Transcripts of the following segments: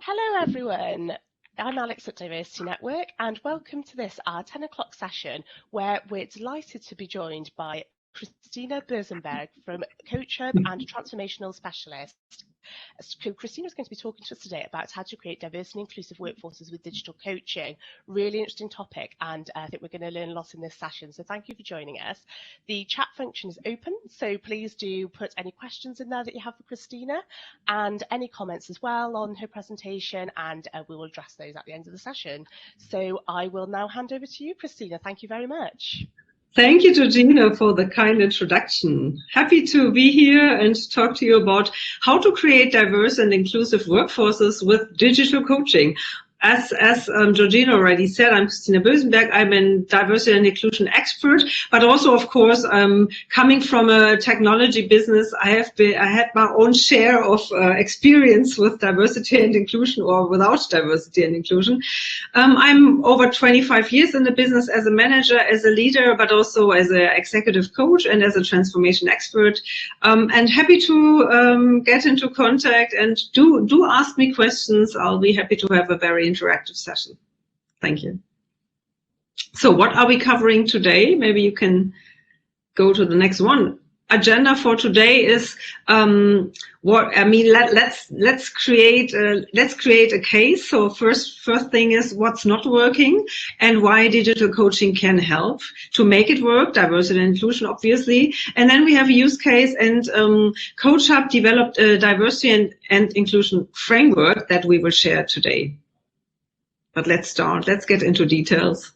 Hello everyone, I'm Alex at Diversity Network and welcome to this, our 10 o'clock session where we're delighted to be joined by Christina Bersenberg from CoachHub and Transformational Specialist. So Christina is going to be talking to us today about how to create diverse and inclusive workforces with digital coaching. Really interesting topic, and I think we're going to learn a lot in this session. So thank you for joining us. The chat function is open, so please do put any questions in there that you have for Christina and any comments as well on her presentation, and we will address those at the end of the session. So I will now hand over to you, Christina. Thank you very much. Thank you, Georgina, for the kind introduction. Happy to be here and talk to you about how to create diverse and inclusive workforces with digital coaching. As Georgina already said, I'm Christina Bersenberg. I'm a diversity and inclusion expert, but also, of course, coming from a technology business, I had my own share of experience with diversity and inclusion, or without diversity and inclusion. I'm over 25 years in the business as a manager, as a leader, but also as an executive coach and as a transformation expert. And happy to get into contact and do ask me questions. I'll be happy to have a very interactive session. Thank you. So what are we covering today? Maybe you can go to the next one. Agenda for today is let's create a case. So first thing is what's not working and why digital coaching can help to make it work, diversity and inclusion, obviously. And then we have a use case, and CoachHub developed a diversity and inclusion framework that we will share today. But let's start. Let's get into details.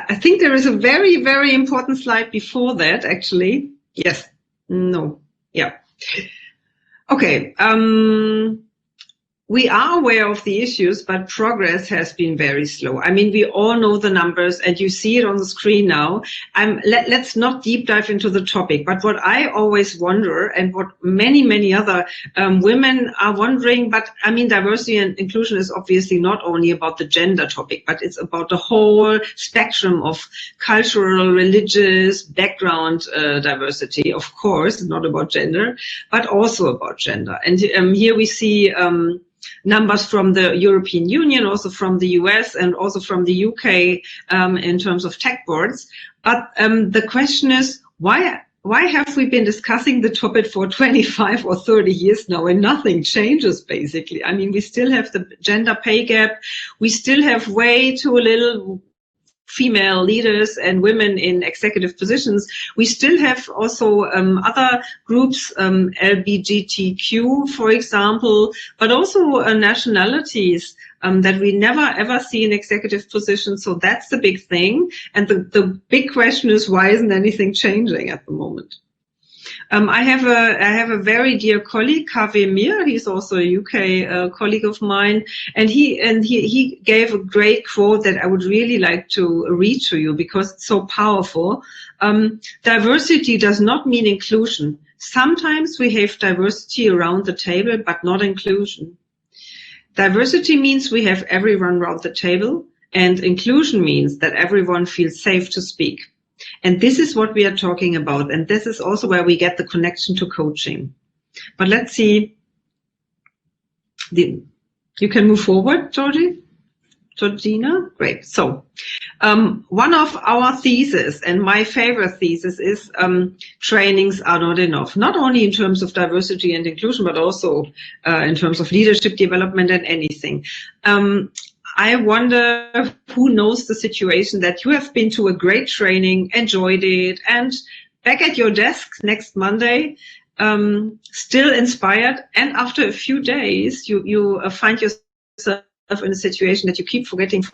I think there is a very, very important slide before that, actually. Yes. No. Yeah. Okay. We are aware of the issues, but progress has been very slow. I mean, we all know the numbers, and you see it on the screen now. Let's not deep dive into the topic, but what I always wonder, and what many other women are wondering, but I mean, diversity and inclusion is obviously not only about the gender topic, but it's about the whole spectrum of cultural, religious, background diversity, of course, not about gender, but also about gender. And here we see numbers from the European Union, also from the US, and also from the UK in terms of tech boards. But the question is, why have we been discussing the topic for 25 or 30 years now and nothing changes, basically? I mean, we still have the gender pay gap. We still have way too little female leaders and women in executive positions. We still have also other groups, LGBTQ, for example, but also nationalities that we never ever see in executive positions. So that's the big thing. And the big question is, why isn't anything changing at the moment? I have a very dear colleague, Kaveh Mir. He's also a UK colleague of mine, and he gave a great quote that I would really like to read to you because it's so powerful. Diversity does not mean inclusion. Sometimes we have diversity around the table, but not inclusion. Diversity means we have everyone around the table, and inclusion means that everyone feels safe to speak. And this is what we are talking about. And this is also where we get the connection to coaching. But let's see. You can move forward, Georgina. Great. So one of our theses, and my favorite thesis, is trainings are not enough, not only in terms of diversity and inclusion, but also in terms of leadership development and anything. I wonder who knows the situation that you have been to a great training, enjoyed it, and back at your desk next Monday, still inspired. And after a few days, you find yourself in a situation that you keep forgetting.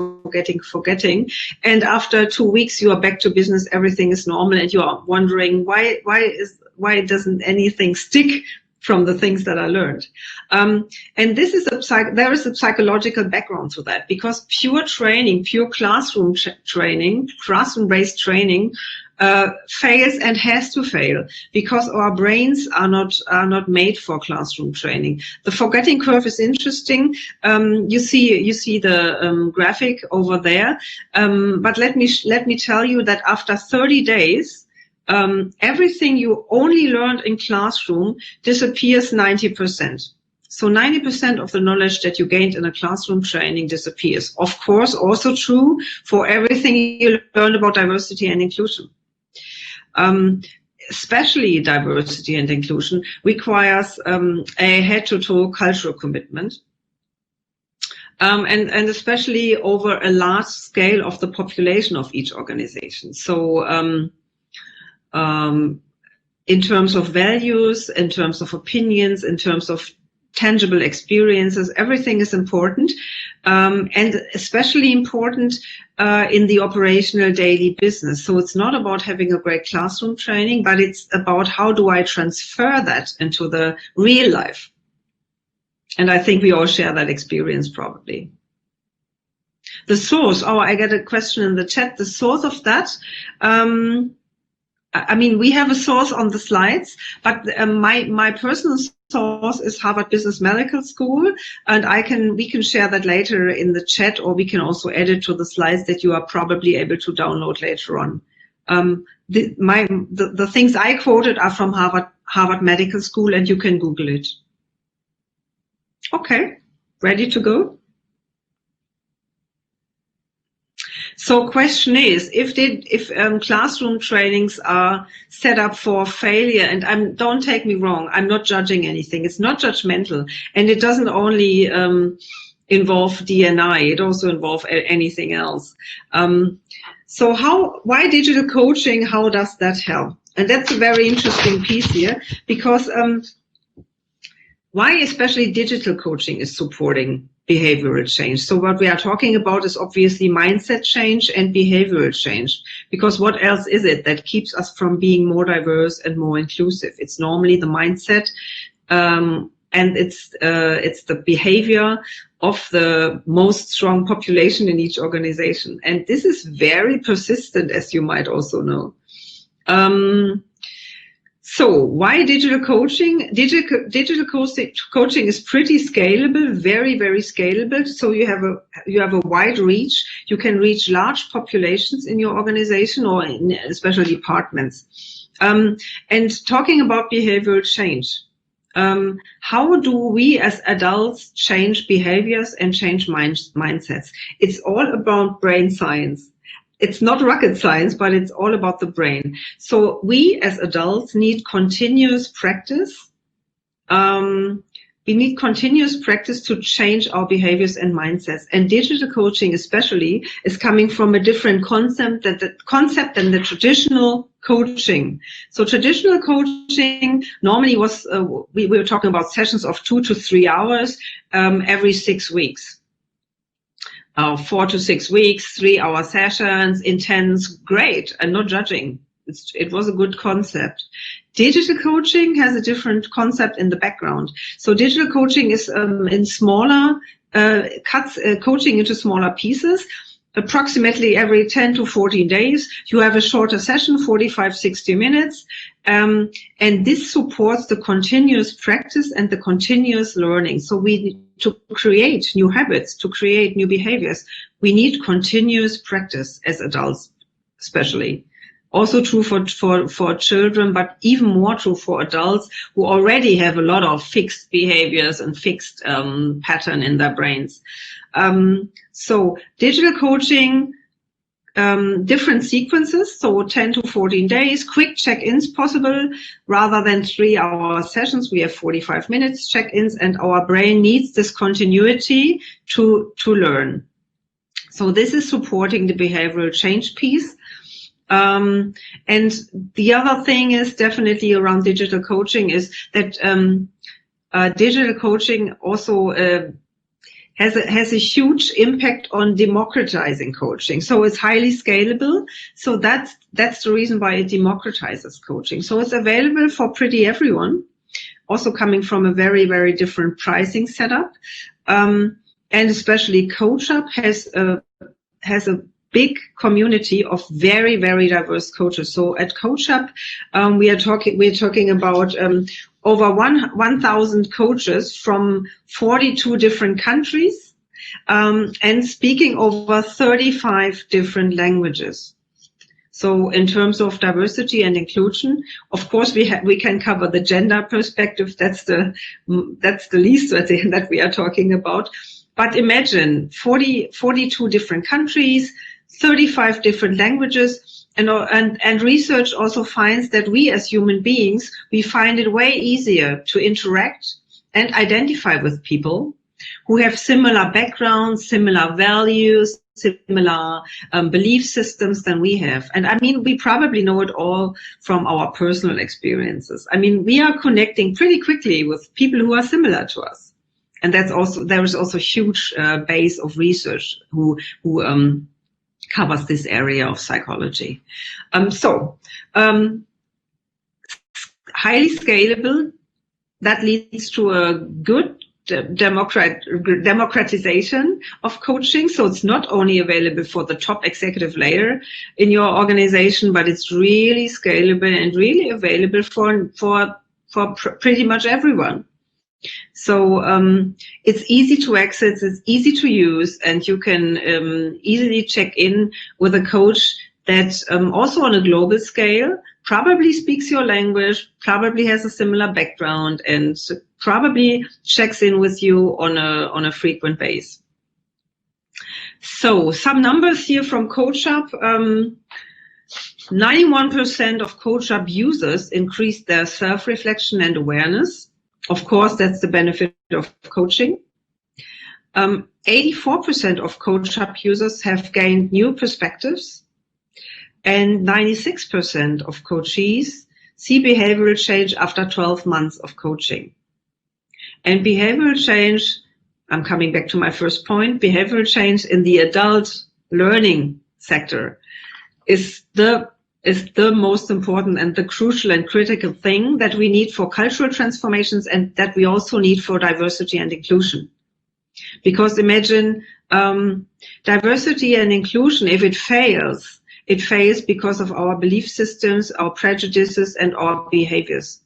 And after 2 weeks, you are back to business. Everything is normal, and you are wondering why doesn't anything stick from the things that I learned. And this is there is a psychological background to that, because pure training, pure classroom training, classroom-based training fails and has to fail, because our brains are not made for classroom training. The forgetting curve is interesting. You see the graphic over there. But let me tell you that after 30 days, everything you only learned in classroom disappears 90%. So 90% of the knowledge that you gained in a classroom training disappears. Of course, also true for everything you learned about diversity and inclusion. Especially diversity and inclusion requires a head-to-toe cultural commitment. And especially over a large scale of the population of each organization. So in terms of values, in terms of opinions, in terms of tangible experiences, everything is important, and especially important in the operational daily business. So it's not about having a great classroom training, but it's about how do I transfer that into the real life. And I think we all share that experience probably. The source, I get a question in the chat, the source of that, I mean, we have a source on the slides, but my personal source is Harvard Business Medical School, and we can share that later in the chat, or we can also add it to the slides that you are probably able to download later on. The things I quoted are from Harvard Medical School, and you can Google it. Okay, ready to go? So question is, if classroom trainings are set up for failure, and don't take me wrong, I'm not judging anything. It's not judgmental, and it doesn't only involve DNI. It also involves anything else. So why digital coaching? How does that help? And that's a very interesting piece here, because why especially digital coaching is supporting behavioral change. So what we are talking about is obviously mindset change and behavioral change, because what else is it that keeps us from being more diverse and more inclusive? It's normally the mindset, and it's the behavior of the most strong population in each organization. And this is very persistent, as you might also know. So why digital coaching? Digital coaching is pretty scalable, very, very scalable. So you have a wide reach. You can reach large populations in your organization or in special departments. And talking about behavioral change, how do we as adults change behaviors and change mindsets? It's all about brain science. It's not rocket science, but it's all about the brain. So we as adults need continuous practice. We need continuous practice to change our behaviors and mindsets. And digital coaching especially is coming from a different concept than the traditional coaching. So traditional coaching normally was, we were talking about sessions of 2 to 3 hours every 6 weeks. 4 to 6 weeks, 3-hour sessions, intense, great, and not judging. It was a good concept. Digital coaching has a different concept in the background. So digital coaching is in smaller cuts, coaching into smaller pieces. Approximately every 10 to 14 days, you have a shorter session, 45, 60 minutes. And this supports the continuous practice and the continuous learning. So to create new habits, to create new behaviors, we need continuous practice as adults, especially. Also true for children, but even more true for adults who already have a lot of fixed behaviors and fixed pattern in their brains. So digital coaching, different sequences, so 10 to 14 days, quick check-ins possible, rather than 3-hour sessions. We have 45 minutes check-ins, and our brain needs this continuity to learn. So this is supporting the behavioral change piece. And the other thing is definitely around digital coaching is that digital coaching also has a huge impact on democratizing coaching. So it's highly scalable. So that's the reason why it democratizes coaching. So it's available for pretty everyone, also coming from a very, very different pricing setup. And especially CoachHub has a big community of very, very diverse coaches. So at CoachHub, we're talking about over 1,000 coaches from 42 different countries, and speaking over 35 different languages. So in terms of diversity and inclusion, of course, we can cover the gender perspective. That's the least that we are talking about. But imagine 42 different countries, 35 different languages, and research also finds that we as human beings, we find it way easier to interact and identify with people who have similar backgrounds, similar values, similar belief systems than we have. And I mean, we probably know it all from our personal experiences. I mean, we are connecting pretty quickly with people who are similar to us. And there is also a huge base of research who covers this area of psychology. Highly scalable, that leads to a good democratization of coaching. So it's not only available for the top executive layer in your organization, but it's really scalable and really available for pretty much everyone. So it's easy to access, it's easy to use, and you can easily check in with a coach that also on a global scale probably speaks your language, probably has a similar background, and probably checks in with you on a frequent basis. So some numbers here from CoachHub. 91% of CoachHub users increased their self-reflection and awareness. Of course, that's the benefit of coaching. 84% of CoachHub users have gained new perspectives. And 96% of coachees see behavioral change after 12 months of coaching. And behavioral change, I'm coming back to my first point, behavioral change in the adult learning sector is the most important and the crucial and critical thing that we need for cultural transformations and that we also need for diversity and inclusion. Because imagine diversity and inclusion, if it fails because of our belief systems, our prejudices, and our behaviors.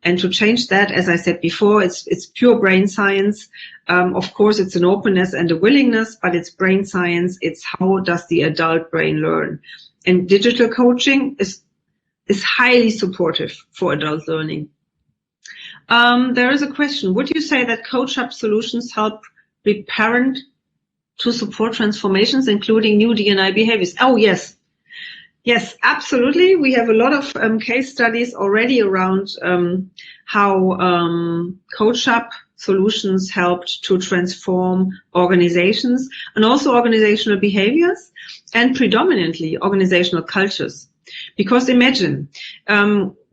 And to change that, as I said before, it's pure brain science. Of course, it's an openness and a willingness, but it's brain science. It's how does the adult brain learn? And digital coaching is highly supportive for adult learning. There is a question. Would you say that CoachHub solutions help parent to support transformations, including new D&I behaviors? Oh, yes. Yes, absolutely. We have a lot of case studies already around how CoachHub solutions helped to transform organizations and also organizational behaviors and predominantly organizational cultures. Because imagine,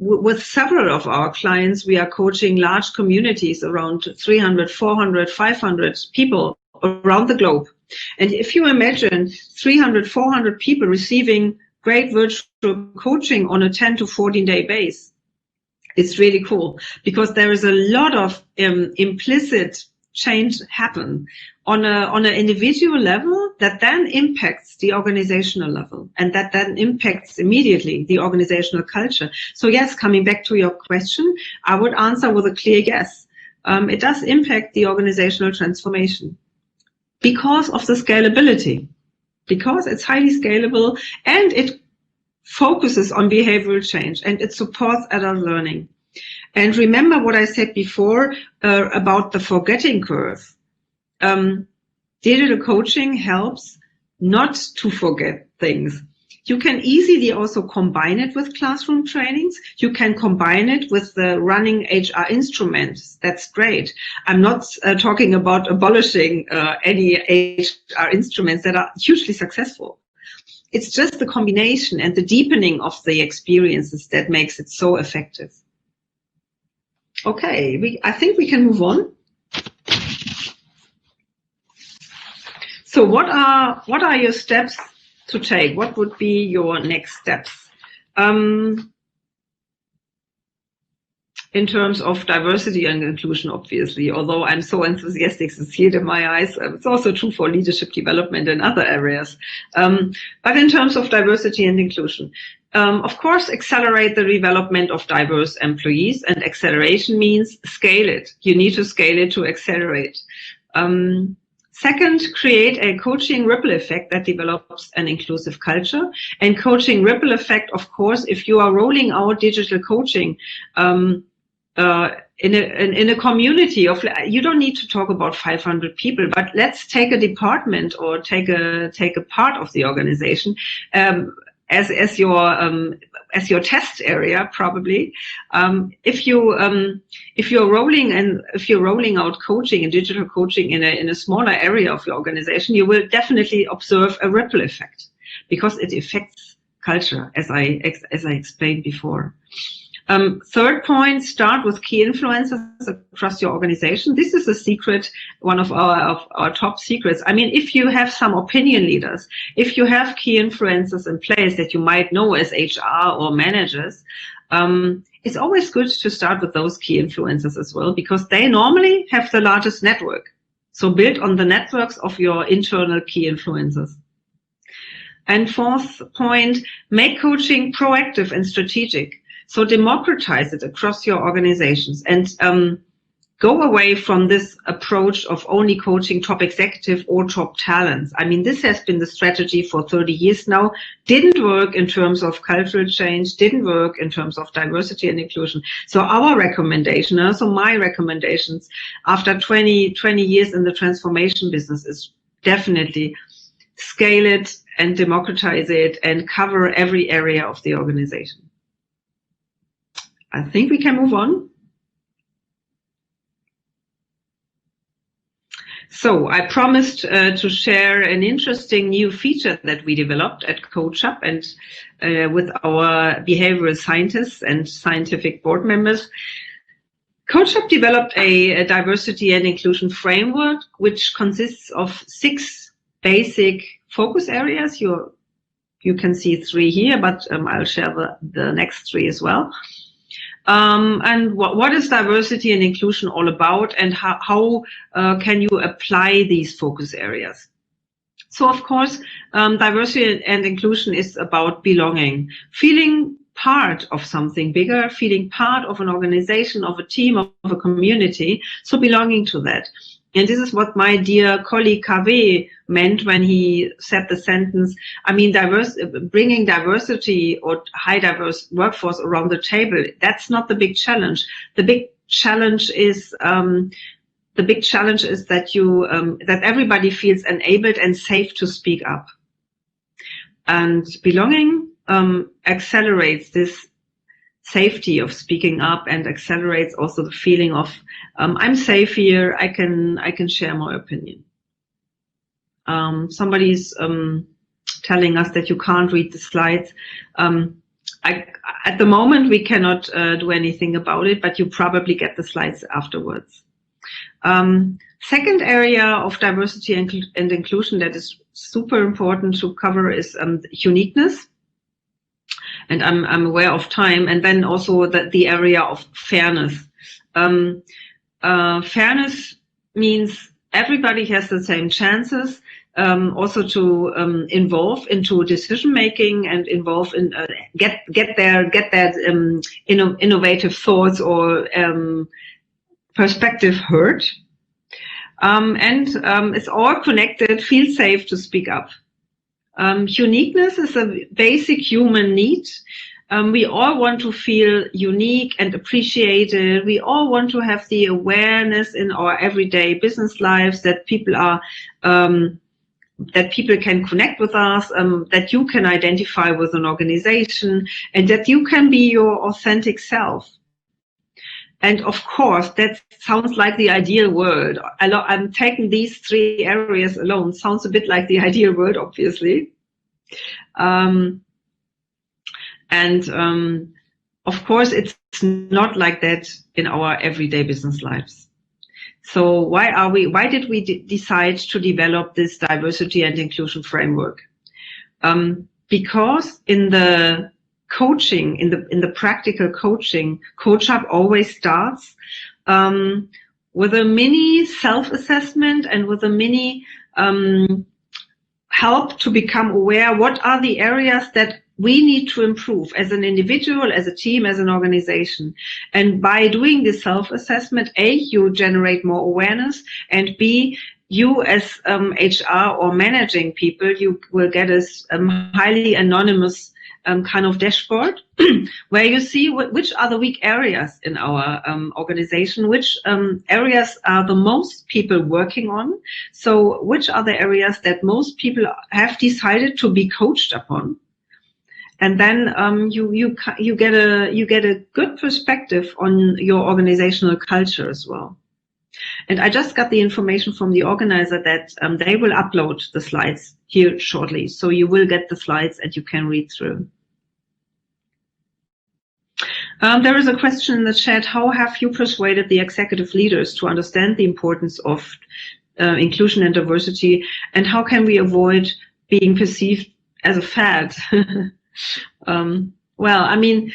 with several of our clients, we are coaching large communities around 300, 400, 500 people around the globe. And if you imagine 300, 400 people receiving great virtual coaching on a 10 to 14 day base, it's really cool because there is a lot of implicit change happen on an individual level that then impacts the organizational level and that then impacts immediately the organizational culture. So yes, coming back to your question, I would answer with a clear yes. It does impact the organizational transformation because of the scalability. Because it's highly scalable and it focuses on behavioral change and it supports adult learning. And remember what I said before about the forgetting curve. Digital coaching helps not to forget things. You can easily also combine it with classroom trainings. You can combine it with the running HR instruments. That's great. I'm not talking about abolishing any HR instruments that are hugely successful. It's just the combination and the deepening of the experiences that makes it so effective. Okay, I think we can move on. So what are your steps to take? What would be your next steps in terms of diversity and inclusion, obviously, although I'm so enthusiastic to see it in my eyes. It's also true for leadership development in other areas. But in terms of diversity and inclusion, of course, accelerate the development of diverse employees, and acceleration means scale it. You need to scale it to accelerate. Second, create a coaching ripple effect that develops an inclusive culture. And coaching ripple effect, of course, if you are rolling out digital coaching in a community of, you don't need to talk about 500 people, but let's take a department or take a part of the organization as your test area, probably. If you're rolling out coaching and digital coaching in a smaller area of your organization, you will definitely observe a ripple effect because it affects culture, as I explained before. Third point, start with key influencers across your organization. This is a secret, one of our top secrets. I mean, if you have some opinion leaders, if you have key influencers in place that you might know as HR or managers, it's always good to start with those key influencers as well, because they normally have the largest network. So build on the networks of your internal key influencers. And fourth point, make coaching proactive and strategic. So democratize it across your organizations and go away from this approach of only coaching top executive or top talents. I mean, this has been the strategy for 30 years now. Didn't work in terms of cultural change, didn't work in terms of diversity and inclusion. So our recommendation, also my recommendations after 20 years in the transformation business is definitely scale it and democratize it and cover every area of the organization. I think we can move on. So I promised to share an interesting new feature that we developed at CoachHub and with our behavioral scientists and scientific board members. CoachHub developed a diversity and inclusion framework, which consists of 6 basic focus areas. You can see 3 here, but I'll share the next 3 as well. And what is diversity and inclusion all about, and how can you apply these focus areas? So, of course, diversity and inclusion is about belonging, feeling part of something bigger, feeling part of an organization, of a team, of a community, so belonging to that. And this is what my dear colleague Kaveh meant when he said the sentence, I mean, bringing diversity or high diverse workforce around the table, that's not the big challenge. The big challenge is that that everybody feels enabled and safe to speak up. And belonging accelerates this safety of speaking up and accelerates also the feeling of I'm safe here. I can share my opinion. Somebody's telling us that you can't read the slides. At the moment we cannot do anything about it, but you probably get the slides afterwards. Second area of diversity and inclusion that is super important to cover is uniqueness. And I'm aware of time, and then also the area of fairness. Fairness means everybody has the same chances, also to involve into decision making and involve in get that innovative thoughts or perspective heard. And it's all connected. Feel safe to speak up. Uniqueness is a basic human need. We all want to feel unique and appreciated. We all want to have the awareness in our everyday business lives that people are, that people can connect with us, that you can identify with an organization, and that you can be your authentic self. And of course, that sounds like the ideal world. I'm taking these 3 areas alone. Sounds a bit like the ideal world, obviously. Of course, it's not like that in our everyday business lives. So why did we decide to develop this diversity and inclusion framework? Because in the coaching, in the practical coaching, CoachHub always starts with a mini self-assessment and with a mini help to become aware what are the areas that we need to improve as an individual, as a team, as an organization. And by doing this self-assessment, A, you generate more awareness, and B, you as HR or managing people, you will get a highly anonymous kind of dashboard where you see which are the weak areas in our organization, which areas are the most people working on. So which are the areas that most people have decided to be coached upon. And then you get a good perspective on your organizational culture as well. And I just got the information from the organizer that they will upload the slides here shortly. So you will get the slides and you can read through. There is a question in the chat. How have you persuaded the executive leaders to understand the importance of inclusion and diversity? And how can we avoid being perceived as a fad? Well, I mean,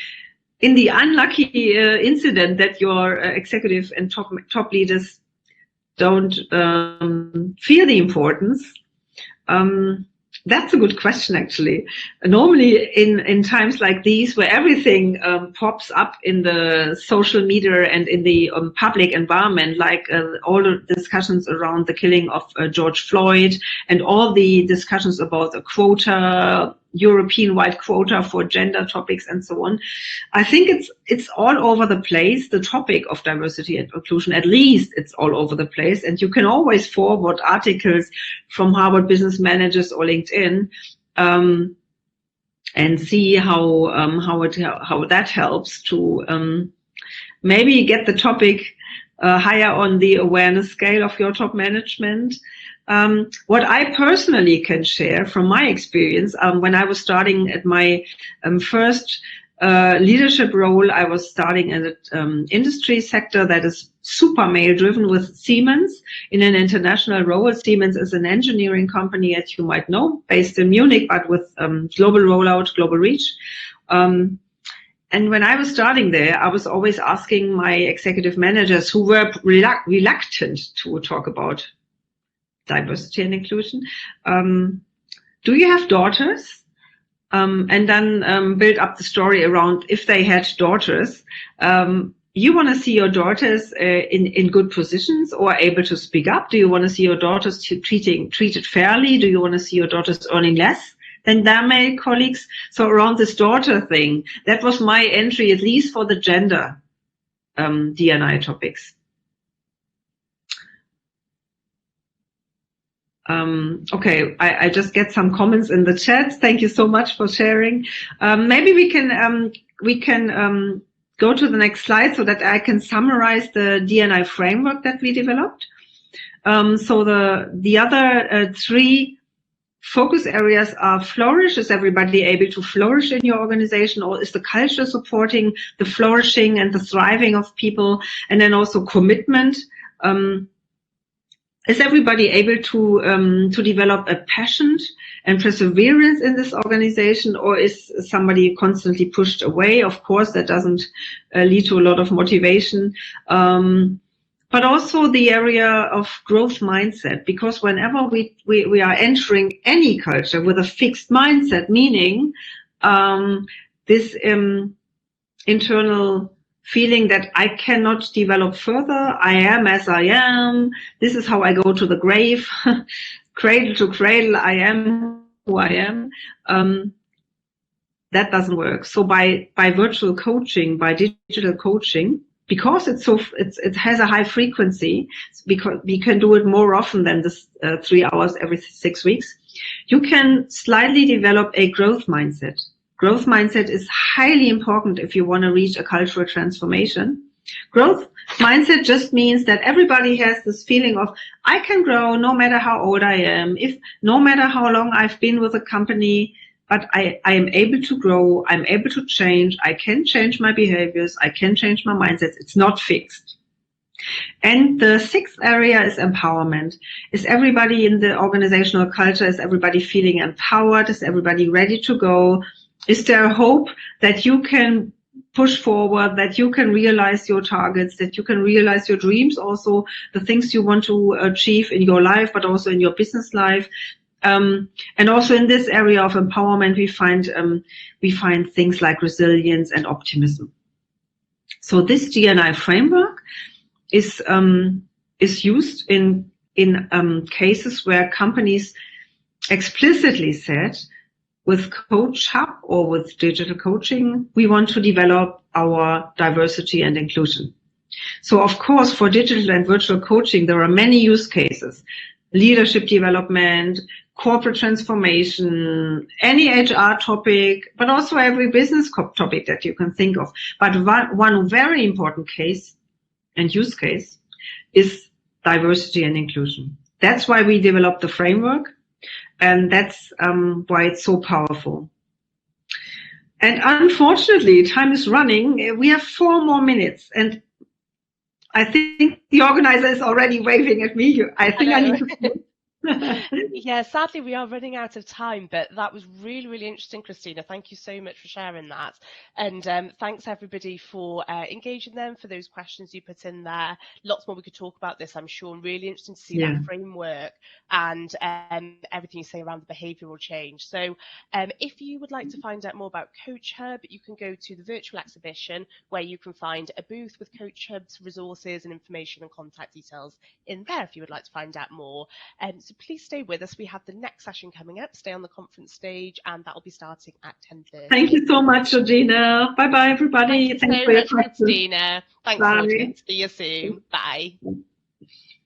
in the unlucky incident that your executive and top leaders don't feel the importance, that's a good question, actually. Normally, in times like these, where everything pops up in the social media and in the public environment, like all the discussions around the killing of George Floyd and all the discussions about a quota, European-wide quota for gender topics and so on, I think it's all over the place, the topic of diversity and inclusion. At least it's all over the place, and you can always forward articles from Harvard Business Managers or LinkedIn and see how that helps to maybe get the topic higher on the awareness scale of your top management. What I personally can share from my experience, when I was starting at my first leadership role, I was starting in an industry sector that is super male driven with Siemens in an international role. Siemens is an engineering company, as you might know, based in Munich, but with global rollout, global reach. And when I was starting there, I was always asking my executive managers who were reluctant to talk about diversity and inclusion, do you have daughters? And then build up the story around if they had daughters. You want to see your daughters in good positions or able to speak up? Do you want to see your daughters treated fairly? Do you want to see your daughters earning less than their male colleagues? So around this daughter thing, that was my entry, at least for the gender D&I topics. Okay, I just get some comments in the chat. Thank you so much for sharing. Maybe we can go to the next slide so that I can summarize the D&I framework that we developed. So the other three focus areas are flourish. Is everybody able to flourish in your organization, or is the culture supporting the flourishing and the thriving of people? And then also commitment. Is everybody able to develop a passion and perseverance in this organization, or is somebody constantly pushed away? Of course, that doesn't lead to a lot of motivation. But also the area of growth mindset, because whenever we are entering any culture with a fixed mindset, meaning this internal feeling that I cannot develop further, I am as I am, this is how I go to the grave, cradle to cradle, I am who I am, that doesn't work. So by virtual coaching, by digital coaching, because it has a high frequency, because we can do it more often than this 3 hours every 6 weeks, you can slightly develop a growth mindset. Growth mindset is highly important if you want to reach a cultural transformation. Growth mindset just means that everybody has this feeling of, I can grow no matter how old I am, no matter how long I've been with a company, but I am able to grow, I'm able to change, I can change my behaviors, I can change my mindsets, it's not fixed. And the sixth area is empowerment. Is everybody in the organizational culture, is everybody feeling empowered? Is everybody ready to go? Is there hope that you can push forward, that you can realize your targets, that you can realize your dreams, also the things you want to achieve in your life, but also in your business life? And also in this area of empowerment, we find things like resilience and optimism. So this D&I framework is used in in cases where companies explicitly said, with CoachHub or with digital coaching, we want to develop our diversity and inclusion. So of course, for digital and virtual coaching, there are many use cases: leadership development, corporate transformation, any HR topic, but also every business topic that you can think of. But one very important case and use case is diversity and inclusion. That's why we developed the framework, and that's why it's so powerful. And unfortunately, time is running. We have 4 more minutes, and I think the organizer is already waving at me. I think I need to. Yeah, sadly we are running out of time, but that was really, really interesting, Christina. Thank you so much for sharing that. And thanks everybody for engaging them, for those questions you put in there. Lots more we could talk about this, I'm sure. Really interesting to see that framework and everything you say around the behavioural change. So if you would like to find out more about CoachHub, you can go to the virtual exhibition where you can find a booth with CoachHub's resources and information and contact details in there if you would like to find out more. So please stay with us. We have the next session coming up. Stay on the conference stage, and that will be starting at 10:30. Thank you so much, Georgina. Bye bye, everybody. Thanks so much, Christina. Thanks, Bye. audience. See you soon. Bye.